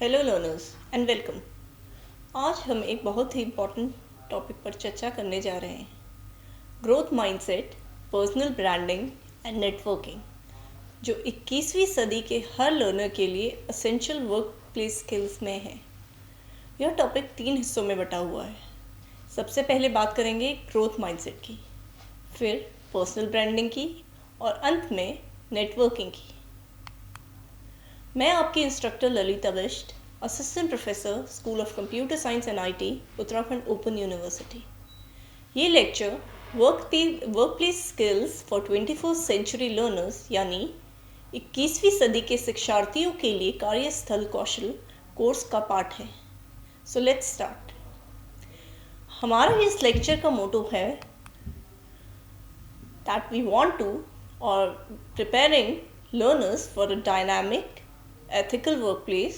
Hello learners and welcome. आज हम एक बहुत ही इम्पॉर्टेंट टॉपिक पर चर्चा करने जा रहे हैं। Growth mindset, personal branding and networking, जो 21वीं सदी के हर लर्नर के लिए असेंशियल वर्क प्लेस स्किल्स में है। यह टॉपिक 3 हिस्सों में बटा हुआ है। सबसे पहले बात करेंगे ग्रोथ माइंडसेट की, फिर पर्सनल ब्रांडिंग की और अंत में नेटवर्किंग की। मैं आपकी instructor Lalita Bisht, assistant professor, school of computer science and IT, Uttarakhand open university. ये lecture work place skills for 21st century learners यानी 21वीं सदी के शिक्षार्थियों के लिए कार्यस्थल कौशल कोर्स का पार्ट है। So let's start. हमारा इस लेक्चर का मोटो है that we want to or preparing learners for a dynamic, ethical workplace,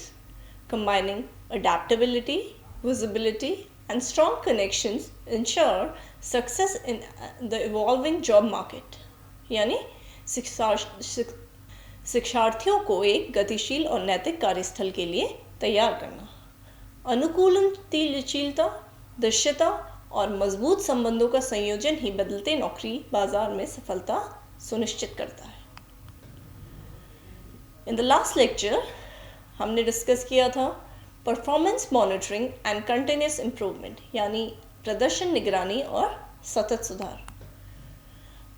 combining adaptability, visibility, and strong connections ensure success in the evolving job market. यानी शिक्षार्थियों को एक गतिशील और नैतिक कार्यस्थल के लिए तैयार करना। अनुकूलनशीलता, दृश्यता और मजबूत संबंधों का संयोजन ही बदलते नौकरी बाजार में सफलता सुनिश्चित करता है। इन द लास्ट लेक्चर हमने डिस्कस किया था performance monitoring and continuous improvement, यानी प्रदर्शन निगरानी और सतत सुधार।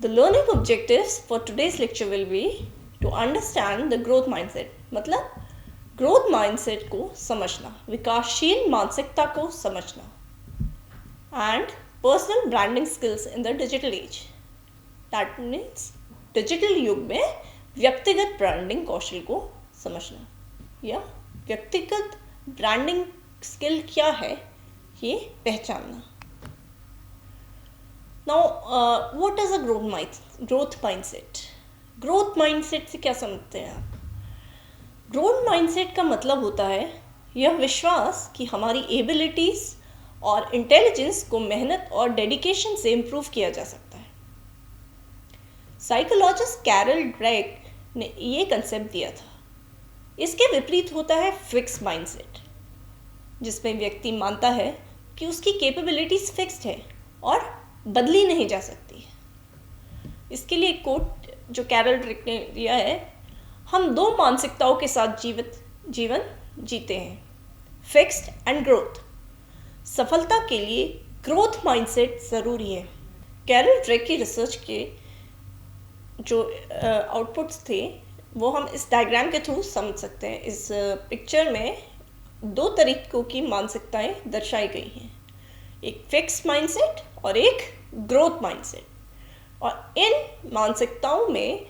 The learning objectives for today's lecture will be to understand the growth mindset, मतलब ग्रोथ माइंडसेट को समझना, विकासशील मानसिकता को समझना, and personal branding skills in the digital age. That means digital युग में व्यक्तिगत ब्रांडिंग कौशल को समझना या व्यक्तिगत ब्रांडिंग स्किल क्या है ये पहचानना। Now what is a growth mindset? Growth mindset से क्या समझते हैं आप? ग्रोथ माइंडसेट का मतलब होता है यह विश्वास कि हमारी एबिलिटीज और इंटेलिजेंस को मेहनत और डेडिकेशन से इम्प्रूव किया जा सकता है। साइकोलॉजिस्ट कैरल ड्वेक ने ये कंसेप्ट दिया था। इसके विपरीत होता है फिक्स माइंडसेट, जिसमें व्यक्ति मानता है कि उसकी कैपेबिलिटीज फिक्स्ड है और बदली नहीं जा सकती है। इसके लिए कोट जो कैरल ड्वेक ने दिया है, हम 2 मानसिकताओं के साथ जीवन जीते हैं, फिक्स्ड एंड ग्रोथ। सफलता के लिए ग्रोथ माइंडसेट ज़रूरी है। कैरल ड्वेक की रिसर्च के जो आउटपुट्स थे वो हम इस डायग्राम के थ्रू समझ सकते हैं। इस पिक्चर में 2 तरीकों की मानसिकताएं दर्शाई गई हैं, एक फिक्स माइंडसेट और एक ग्रोथ माइंडसेट। और इन मानसिकताओं में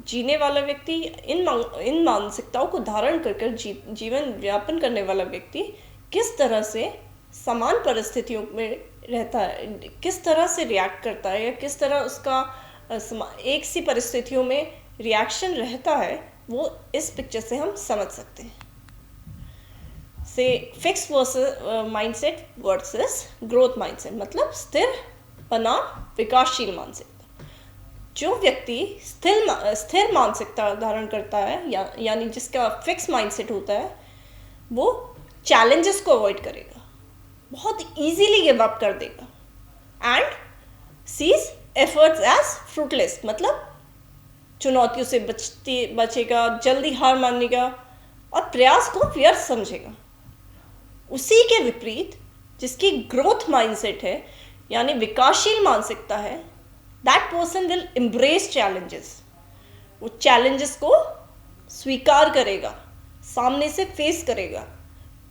जीने वाला व्यक्ति, इन मानसिकताओं को धारण कर जीवन व्यापन करने वाला व्यक्ति किस तरह से समान परिस्थितियों में रहता है, किस तरह से रिएक्ट करता है या किस तरह उसका एक सी परिस्थितियों में रिएक्शन रहता है, वो इस पिक्चर से हम समझ सकते हैं। से fix mindset versus growth mindset, मतलब स्थिर बनाम विकासशील मानसिकता। जो व्यक्ति स्थिर मानसिकता धारण करता है यानी जिसका फिक्स माइंडसेट होता है, वो चैलेंजेस को अवॉइड करेगा, बहुत इजीली गिव अप कर देगा and cease efforts as fruitless, मतलब चुनौतियों से बचेगा, जल्दी हार मानेगा और प्रयास को व्यर्थ समझेगा। उसी के विपरीत जिसकी ग्रोथ माइंडसेट है यानी विकासशील मानसिकता है, that person will embrace challenges. वो चैलेंजेस को स्वीकार करेगा, सामने से फेस करेगा,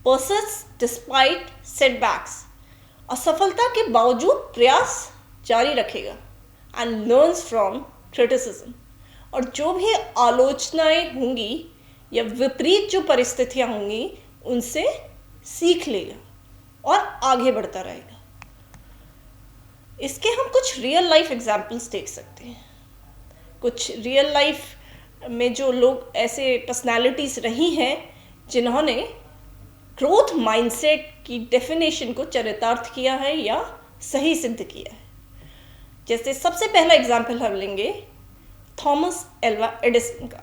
persists despite setbacks, असफलता के बावजूद प्रयास जारी रखेगा and learns from criticism। और जो भी आलोचनाएं होंगी या विपरीत जो परिस्थितियां होंगी उनसे सीख लेगा और आगे बढ़ता रहेगा। इसके हम कुछ रियल लाइफ एग्जाम्पल्स देख सकते हैं। कुछ रियल लाइफ में जो लोग ऐसे पर्सनालिटीज रही हैं जिन्होंने ग्रोथ माइंडसेट की डेफिनेशन को चरितार्थ किया है या सही सिद्ध किया है। जैसे सबसे पहला एग्जाम्पल हम लेंगे थॉमस एल्वा एडिसन का।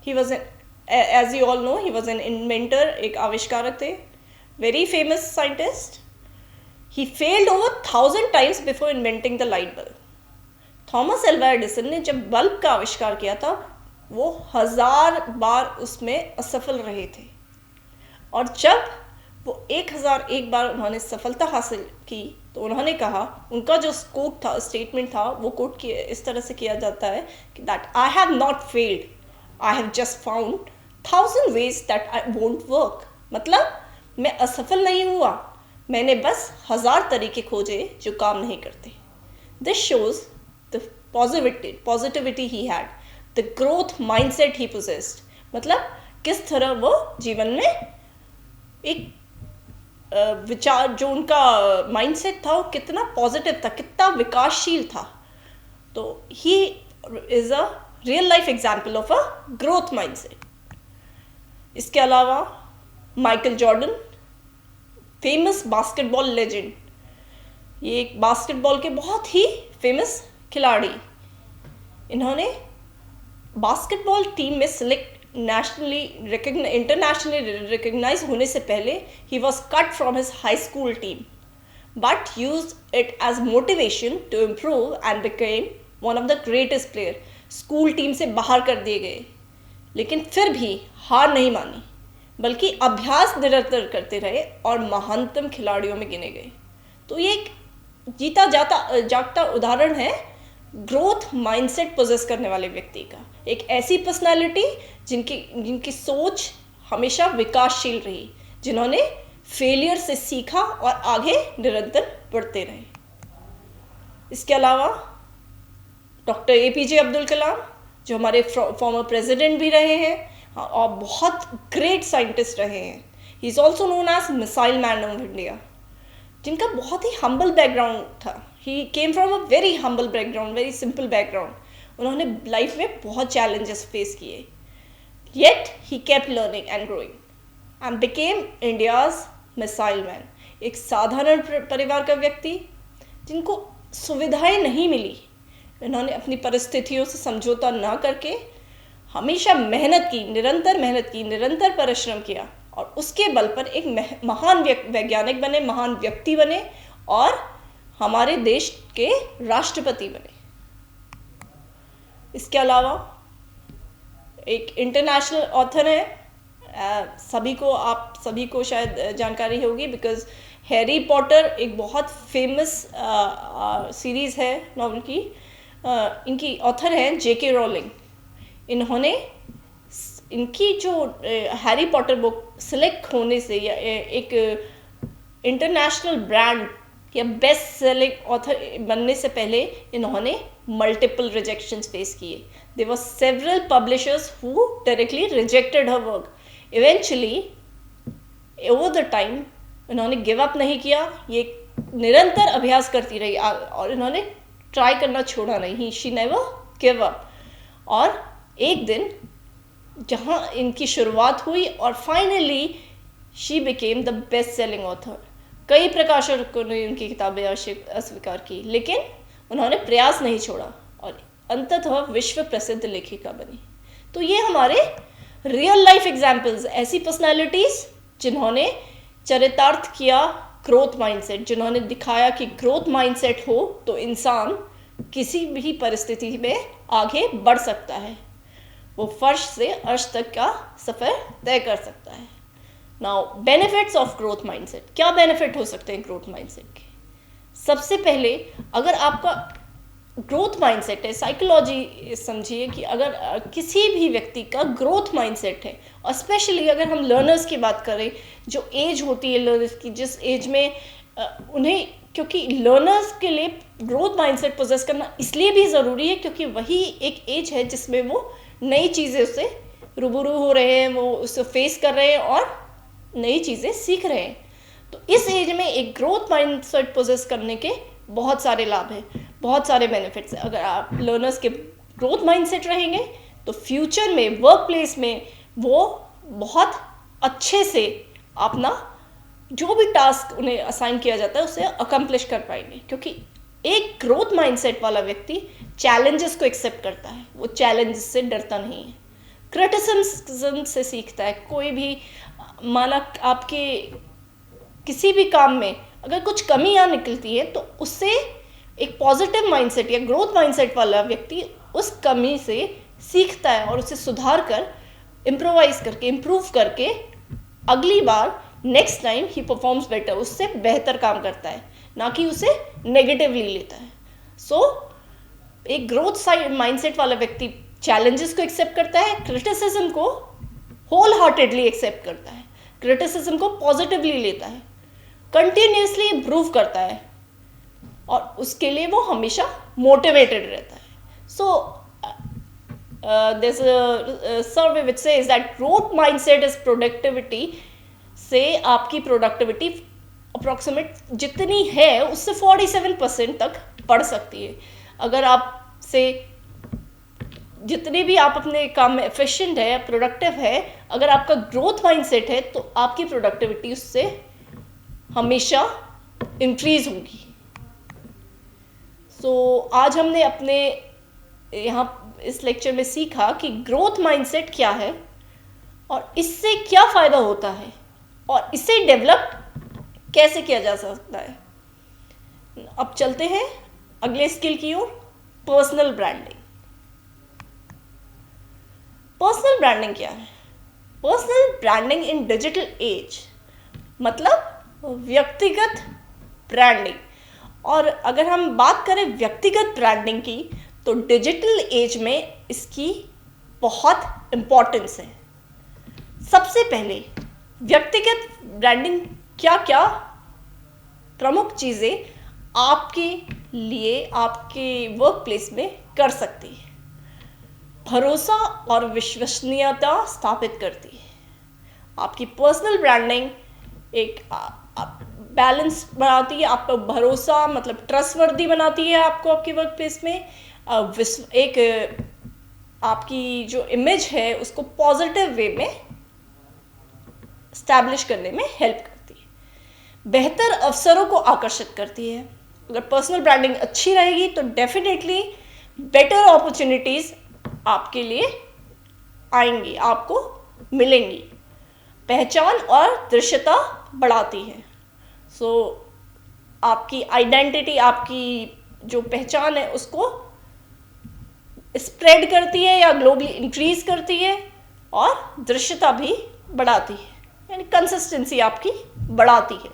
He was an as you all know, he was an inventor, एक आविष्कारक थे, very famous scientist. He failed over 1000 times before inventing the light bulb. Thomas Alva Edison ने जब बल्ब का आविष्कार किया था, वो 1000 बार उसमें असफल रहे थे. और जब वो 1001 बार उन्होंने सफलता हासिल की, तो उन्होंने कहा, उनका जो कोट था, स्टेटमेंट था, वो कोट इस तरह से किया जाता है कि that I have not failed, I have just found 1000 ways that I won't work. मतलब मैं असफल नहीं हुआ, मैंने बस 1000 तरीके खोजे जो काम नहीं करते. This shows the positivity he had, the growth mindset he possessed. मतलब किस तरह वो जीवन में एक विचार, जो उनका माइंडसेट था, वो कितना पॉजिटिव था, कितना विकासशील था. तो he is a real life example of a growth mindset. इसके अलावा Michael Jordan, famous basketball legend, ये एक बास्केटबॉल के बहुत ही फेमस खिलाड़ी. इन्होंने बास्केटबॉल टीम में सिलेक्ट इंटरनेशनली रिकग्नाइज होने से पहले he was cut from his high school team, but use it as motivation to improve and became one of the greatest player. School team से बाहर कर दिए गए, लेकिन फिर भी हार नहीं मानी, बल्कि अभ्यास निरंतर करते रहे और महानतम खिलाड़ियों में गिने गए. तो ये एक जीता जागता उदाहरण है ग्रोथ माइंडसेट पोजेस करने वाले व्यक्ति का. एक ऐसी पर्सनालिटी जिनकी सोच हमेशा विकासशील रही, जिन्होंने फेलियर से सीखा और आगे निरंतर बढ़ते रहे. इसके अलावा डॉक्टर APJ अब्दुल कलाम, जो हमारे फॉर्मर प्रेसिडेंट भी रहे हैं और बहुत ग्रेट साइंटिस्ट रहे हैं. He is also known as missile man of India, जिनका बहुत ही हम्बल बैकग्राउंड था. He came from a very humble background, very simple background. उन्होंने लाइफ में बहुत चैलेंजेस फेस किए, yet he kept learning and growing and became India's missile man. एक साधारण परिवार का व्यक्ति, जिनको सुविधाएं नहीं मिली, इन्होंने अपनी परिस्थितियों से समझौता ना करके हमेशा मेहनत की, निरंतर परिश्रम किया, और उसके बल पर एक महान वैज्ञानिक बने, महान व्यक्ति बने और हमारे देश के राष्ट्रपति बने. इसके अलावा एक इंटरनेशनल ऑथर है, आप सभी को शायद जानकारी होगी, बिकॉज हैरी पॉटर एक बहुत फेमस सीरीज़ है नॉवल की. इनकी ऑथर हैं JK रॉलिंग. इनकी जो हैरी पॉटर बुक सिलेक्ट होने से या एक इंटरनेशनल ब्रांड या बेस्ट सेलिंग ऑथर बनने से पहले इन्होंने मल्टीपल रिजेक्शंस फेस किए. There were several publishers who directly rejected her work. Eventually over the time इन्होंने गिव अप नहीं किया, ये निरंतर अभ्यास करती रही और इन्होंने ट्राई करना छोड़ा नहीं. She never give up. और एक दिन जहाँ इनकी शुरुआत हुई और finally she became the best selling author. कई प्रकाशकों ने उनकी किताबें अस्वीकार की, लेकिन उन्होंने प्रयास नहीं छोड़ा और अंततः विश्व प्रसिद्ध लेखिका बनी. तो ये हमारे रियल लाइफ एग्जाम्पल्स, ऐसी पर्सनालिटीज जिन्होंने चरितार्थ किया ग्रोथ माइंडसेट, जिन्होंने दिखाया कि ग्रोथ माइंडसेट हो तो इंसान किसी भी परिस्थिति में आगे बढ़ सकता है, वो फर्श से अर्श तक का सफ़र तय कर सकता है. Now benefits of growth mindset. क्या बेनिफिट हो सकते हैं ग्रोथ माइंडसेट के? सबसे पहले, अगर आपका ग्रोथ माइंडसेट है, साइकोलॉजी समझिए कि अगर किसी भी व्यक्ति का ग्रोथ माइंडसेट है, और स्पेशली अगर हम लर्नर्स की बात करें, जो एज होती है लर्नर्स की, जिस एज में उन्हें, क्योंकि लर्नर्स के लिए ग्रोथ माइंडसेट पोजेस करना इसलिए भी ज़रूरी है क्योंकि वही एक एज है जिसमें वो नई चीज़ें से रूबरू हो रहे हैं, वो उससे फेस कर रहे हैं और नई चीज़ें सीख रहे हैं. तो इस एज में एक ग्रोथ माइंडसेट पोजेस करने के बहुत सारे लाभ हैं, बहुत सारे बेनिफिट्स हैं. अगर आप लर्नर्स के ग्रोथ माइंडसेट रहेंगे तो फ्यूचर में वर्क प्लेस में वो बहुत अच्छे से अपना जो भी टास्क उन्हें असाइन किया जाता है उसे अकम्प्लिश कर पाएंगे, क्योंकि एक ग्रोथ माइंडसेट वाला व्यक्ति चैलेंजेस को एक्सेप्ट करता है, वो चैलेंजेस से डरता नहीं है. क्रिटिसिज्म से सीखता है। कोई भी माना आपके किसी भी काम में अगर कुछ कमियां निकलती है तो उससे एक पॉजिटिव माइंडसेट या ग्रोथ माइंडसेट वाला व्यक्ति उस कमी से सीखता है और उसे सुधार कर इम्प्रोवाइज करके इम्प्रूव करके अगली बार next time he performs better, उससे बेहतर काम करता है, ना कि उसे नेगेटिवली लेता है। एक ग्रोथ साइड माइंडसेट वाला व्यक्ति चैलेंजेस को एक्सेप्ट करता है, क्रिटिसिज्म को होल हार्टेडली एक्सेप्ट करता है, क्रिटिसिज्म को पॉजिटिवली लेता है, कंटिन्यूसली इम्प्रूव करता है और उसके लिए वो हमेशा मोटिवेटेड रहता है। There's a survey which says that growth mindset is productivity से आपकी प्रोडक्टिविटी अप्रॉक्सीमेट जितनी है उससे 47% तक बढ़ सकती है। अगर आपसे जितने भी आप अपने काम में एफिशिएंट है, प्रोडक्टिव है, अगर आपका ग्रोथ माइंडसेट है तो आपकी प्रोडक्टिविटी उससे हमेशा इंक्रीज होगी। आज हमने अपने यहाँ इस लेक्चर में सीखा कि ग्रोथ माइंडसेट क्या है और इससे क्या फ़ायदा होता है और इसे डेवलप कैसे किया जा सकता है। अब चलते हैं अगले स्किल की ओर, पर्सनल ब्रांडिंग। पर्सनल ब्रांडिंग क्या है? Personal branding in digital age मतलब व्यक्तिगत ब्रांडिंग। और अगर हम बात करें व्यक्तिगत ब्रांडिंग की तो डिजिटल एज में इसकी बहुत इम्पोर्टेंस है। सबसे पहले व्यक्तिगत ब्रांडिंग क्या क्या प्रमुख चीज़ें आपके लिए आपके वर्क प्लेस में कर सकती है। भरोसा और विश्वसनीयता स्थापित करती है। आपकी पर्सनल ब्रांडिंग एक बैलेंस बनाती है, आपका भरोसा मतलब ट्रस्टवर्दी बनाती है आपको आपके वर्क प्लेस में। एक आपकी जो इमेज है उसको पॉजिटिव वे में स्टैब्लिश करने में हेल्प करती है। बेहतर अवसरों को आकर्षित करती है। अगर पर्सनल ब्रांडिंग अच्छी रहेगी तो डेफिनेटली बेटर अपॉर्चुनिटीज़ आपके लिए आएंगी, आपको मिलेंगी। पहचान और दृश्यता बढ़ाती है। आपकी आइडेंटिटी, आपकी जो पहचान है उसको स्प्रेड करती है या ग्लोबली इंक्रीज करती है और दृश्यता भी बढ़ाती है, यानी कंसिस्टेंसी आपकी बढ़ाती है।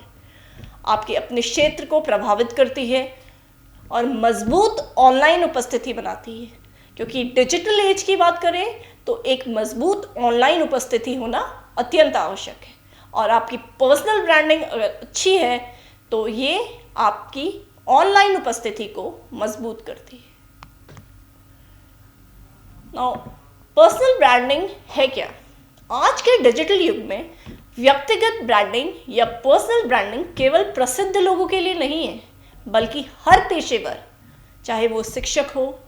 आपके अपने क्षेत्र को प्रभावित करती है और मजबूत ऑनलाइन उपस्थिति बनाती है। क्योंकि डिजिटल एज की बात करें तो एक मजबूत ऑनलाइन उपस्थिति होना अत्यंत आवश्यक है। और आपकी पर्सनल ब्रांडिंग अगर अच्छी है तो ये आपकी ऑनलाइन उपस्थिति को मजबूत करती है। नाउ पर्सनल ब्रांडिंग है क्या? आज के डिजिटल युग में व्यक्तिगत ब्रांडिंग या पर्सनल ब्रांडिंग केवल प्रसिद्ध लोगों के लिए नहीं है, बल्कि हर पेशेवर, चाहे वो शिक्षक हो,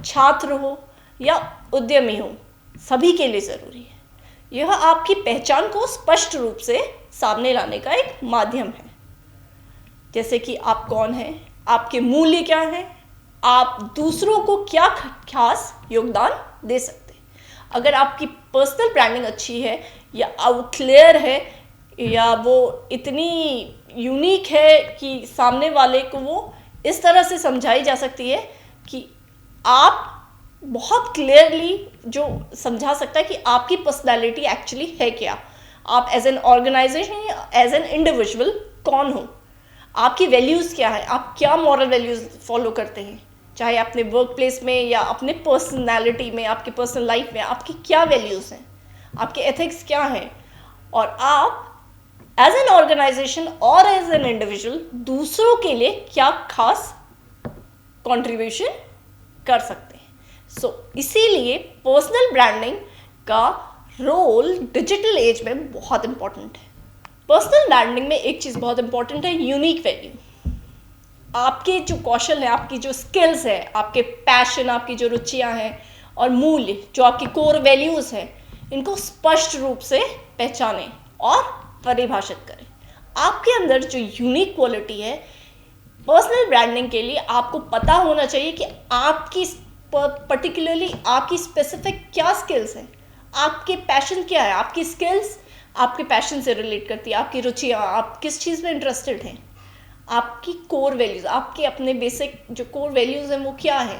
छात्र हो या उद्यमी हो, सभी के लिए ज़रूरी है। यह आपकी पहचान को स्पष्ट रूप से सामने लाने का एक माध्यम है। जैसे कि आप कौन हैं, आपके मूल्य क्या हैं, आप दूसरों को क्या खास योगदान दे सकते हैं। अगर आपकी पर्सनल ब्रांडिंग अच्छी है या क्लियर है या वो इतनी यूनिक है कि सामने वाले को वो इस तरह से समझाई जा सकती है कि आप बहुत क्लियरली जो समझा सकता है कि आपकी पर्सनालिटी एक्चुअली है क्या, आप एज एन ऑर्गेनाइजेशन या एज एन इंडिविजुअल कौन हो, आपकी वैल्यूज़ क्या है, आप क्या मॉरल वैल्यूज़ फॉलो करते हैं, चाहे अपने वर्क प्लेस में या अपने पर्सनालिटी में, आपके पर्सनल लाइफ में आपकी क्या वैल्यूज़ हैं, आपके एथिक्स क्या हैं, और आप एज एन ऑर्गेनाइजेशन और एज एन इंडिविजुअल दूसरों के लिए क्या खास कंट्रीब्यूशन कर सकते हैं। इसीलिए पर्सनल ब्रांडिंग का रोल डिजिटल एज में बहुत इंपॉर्टेंट है। पर्सनल ब्रांडिंग में एक चीज़ बहुत इंपॉर्टेंट है, यूनिक वैल्यू। आपके जो कौशल है, आपकी जो स्किल्स है, आपके पैशन, आपकी जो रुचियां हैं और मूल्य जो आपकी कोर वैल्यूज़ हैं, इनको स्पष्ट रूप से पहचानें और परिभाषित करें। आपके अंदर जो यूनिक क्वालिटी है, पर्सनल ब्रांडिंग के लिए आपको पता होना चाहिए कि आपकी पर्टिकुलरली आपकी स्पेसिफिक क्या स्किल्स हैं, आपके पैशन क्या है, आपकी स्किल्स आपके पैशन से रिलेट करती है, आपकी रुचियाँ, आप किस चीज़ में इंटरेस्टेड हैं, आपकी कोर वैल्यूज़, आपके अपने बेसिक जो कोर वैल्यूज़ हैं वो क्या है।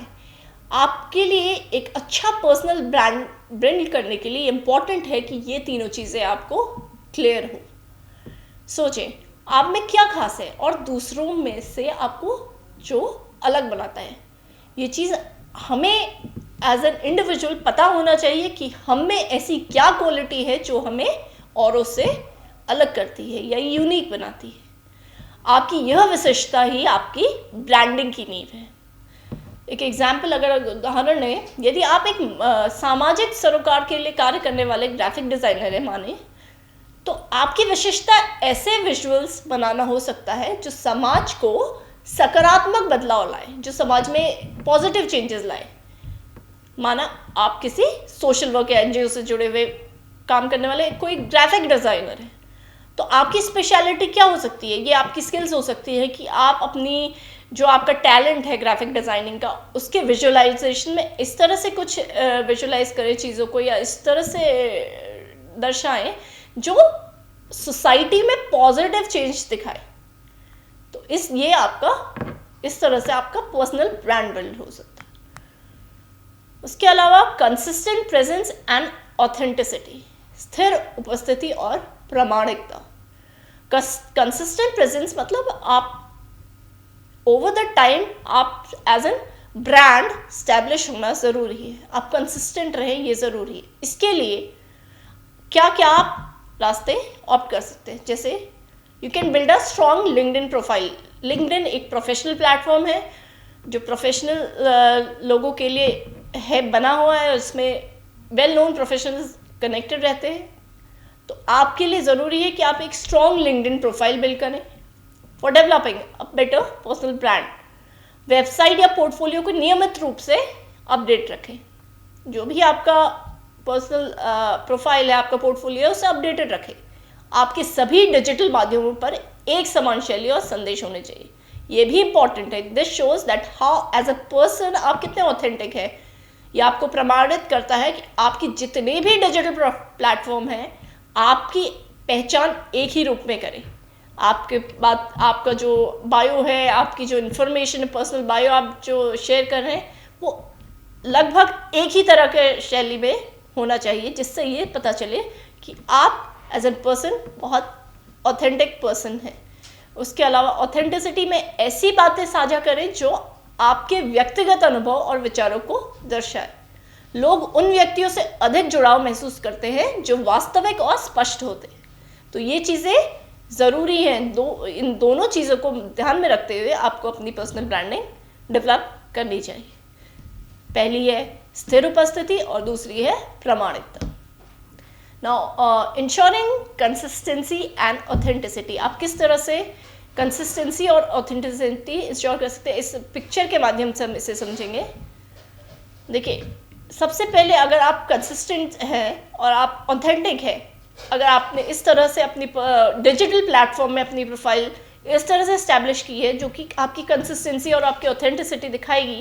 आपके लिए एक अच्छा पर्सनल ब्रांड बिल्ड करने के लिए इम्पॉर्टेंट है कि ये तीनों चीज़ें आपको क्लियर हो। सोचें आप में क्या खास है और दूसरों में से आपको जो अलग बनाता है। ये चीज़ हमें एज एन इंडिविजुअल पता होना चाहिए कि हम में ऐसी क्या क्वालिटी है जो हमें औरों से अलग करती है या यूनिक बनाती है। आपकी यह विशेषता ही आपकी ब्रांडिंग की नींव है। एक एग्जाम्पल, अगर उदाहरण है, यदि आप एक सामाजिक सरोकार के लिए कार्य करने वाले ग्राफिक डिज़ाइनर है माने, तो आपकी विशेषता ऐसे विजुअल्स बनाना हो सकता है जो समाज को सकारात्मक बदलाव लाए, जो समाज में पॉजिटिव चेंजेस लाए। माना आप किसी सोशल वर्क या एनजीओ से जुड़े हुए काम करने वाले कोई ग्राफिक डिज़ाइनर है, तो आपकी स्पेशलिटी क्या हो सकती है, ये आपकी स्किल्स हो सकती है कि आप अपनी जो आपका टैलेंट है ग्राफिक डिज़ाइनिंग का, उसके विजुअलाइजेशन में इस तरह से कुछ विजुअलाइज करें चीज़ों को या इस तरह से दर्शाएं जो सोसाइटी में पॉजिटिव चेंज दिखाए। तो ये आपका इस तरह से आपका पर्सनल ब्रांड बिल्ड हो सकता है। उसके अलावा कंसिस्टेंट प्रेजेंस एंड ऑथेंटिसिटी, स्थिर उपस्थिति और प्रामाणिकता। कंसिस्टेंट प्रेजेंस मतलब आप ओवर द टाइम आप एज एन ब्रांड स्टैब्लिश होना ज़रूरी है, आप कंसिस्टेंट रहें, ये ज़रूरी है। इसके लिए क्या क्या आप रास्ते ऑप्ट कर सकते हैं, जैसे you can build a strong LinkedIn profile. LinkedIn एक प्रोफेशनल प्लेटफॉर्म है जो प्रोफेशनल लोगों के लिए है, बना हुआ है, इसमें वेल नोन प्रोफेशनल्स कनेक्टेड रहते हैं। तो आपके लिए ज़रूरी है कि आप एक स्ट्रॉन्ग लिंक्डइन प्रोफाइल बिल्ड करें for developing a better personal brand. Website या पोर्टफोलियो को नियमित रूप से अपडेट रखें। जो भी आपका पर्सनल प्रोफाइल है, आपका पोर्टफोलियो, उसे अपडेटेड रखें। आपके सभी डिजिटल माध्यमों पर एक समान शैली और संदेश होने चाहिए। ये भी इंपॉर्टेंट है। This shows that how as a person आप कितने ऑथेंटिक है। ये आपको प्रमाणित करता है कि आपकी जितने भी डिजिटल प्लेटफॉर्म हैं, आपकी पहचान एक ही रूप में करें। आपके बाद आपका जो बायो है, आपकी जो इन्फॉर्मेशन है, पर्सनल बायो आप जो शेयर कर रहे हैं, वो लगभग एक ही तरह के शैली में होना चाहिए, जिससे ये पता चले कि आप एज ए पर्सन बहुत ऑथेंटिक पर्सन है। उसके अलावा ऑथेंटिसिटी में ऐसी बातें साझा करें जो आपके व्यक्तिगत अनुभव और विचारों को दर्शाए। लोग उन व्यक्तियों से अधिक जुड़ाव महसूस करते हैं जो वास्तविक और स्पष्ट होते हैं। तो ये चीज़ें ज़रूरी हैं। इन दोनों चीज़ों को ध्यान में रखते हुए आपको अपनी पर्सनल ब्रांडिंग डेवलप करनी चाहिए। पहली है स्थिर उपस्थिति और दूसरी है प्रामाणिकता। Now ensuring consistency and authenticity, आप किस तरह से कंसिस्टेंसी और ऑथेंटिसिटी इंश्योर कर सकते हैं, इस पिक्चर के माध्यम से हम इसे समझेंगे। देखिए, सबसे पहले अगर आप कंसिस्टेंट हैं और आप ऑथेंटिक है, अगर आपने इस तरह से अपनी डिजिटल प्लेटफॉर्म में अपनी प्रोफाइल इस तरह से इस्टेब्लिश की है जो कि आपकी कंसिस्टेंसी और आपकी ऑथेंटिसिटी दिखाएगी,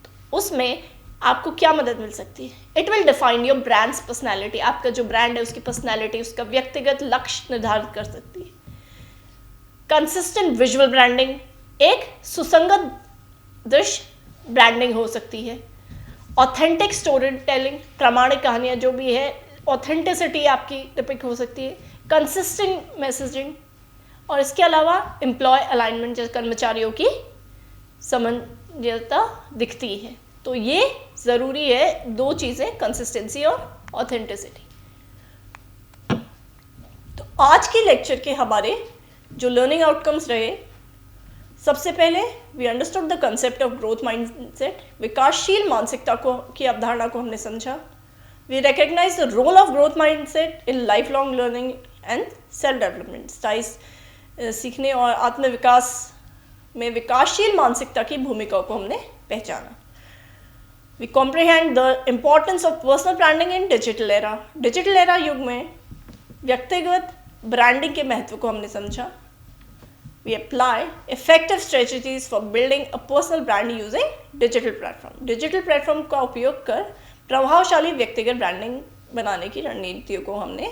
तो उसमें आपको क्या मदद मिल सकती है। It will define your brands personality. आपका जो ब्रांड है उसकी पर्सनैलिटी, उसका व्यक्तिगत लक्ष्य निर्धारित कर सकती है। कंसिस्टेंट विजुअल ब्रांडिंग, एक सुसंगत दृश्य ब्रांडिंग हो सकती है। ऑथेंटिक स्टोरी टेलिंग, प्रामाणिक कहानियाँ जो भी है, ऑथेंटिसिटी आपकी डिपिक्ट हो सकती है। कंसिस्टेंट मैसेजिंग, और इसके अलावा एम्प्लॉय अलाइनमेंट, जैसे कर्मचारियों की समंजसता दिखती है। तो ये ज़रूरी है, दो चीज़ें, कंसिस्टेंसी और ऑथेंटिसिटी। तो आज के लेक्चर के हमारे जो लर्निंग आउटकम्स रहे, सबसे पहले we understood the concept of growth mindset. विकासशील मानसिकता को की अवधारणा को हमने समझा। We recognise the role of growth mindset in life long learning and self development. सीखने और आत्मविकास में विकासशील मानसिकता की भूमिका को हमने पहचाना। We comprehend the importance of personal branding in digital era. Digital era युग में व्यक्तिगत ब्रांडिंग के महत्व को हमने समझा। We apply effective strategies for building a personal brand using digital platform. Digital platform का उपयोग कर प्रभावशाली व्यक्तिगत ब्रांडिंग बनाने की रणनीतियों को हमने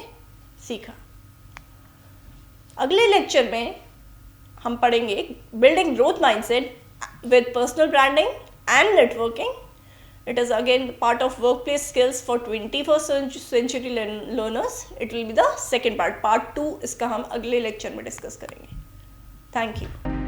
सीखा। अगले लेक्चर में हम पढ़ेंगे building growth mindset with personal branding and networking. It is again part of workplace skills for 21st century learners. It will be the second part. Part 2 इसका हम अगले लेक्चर में डिस्कस करेंगे। Thank you.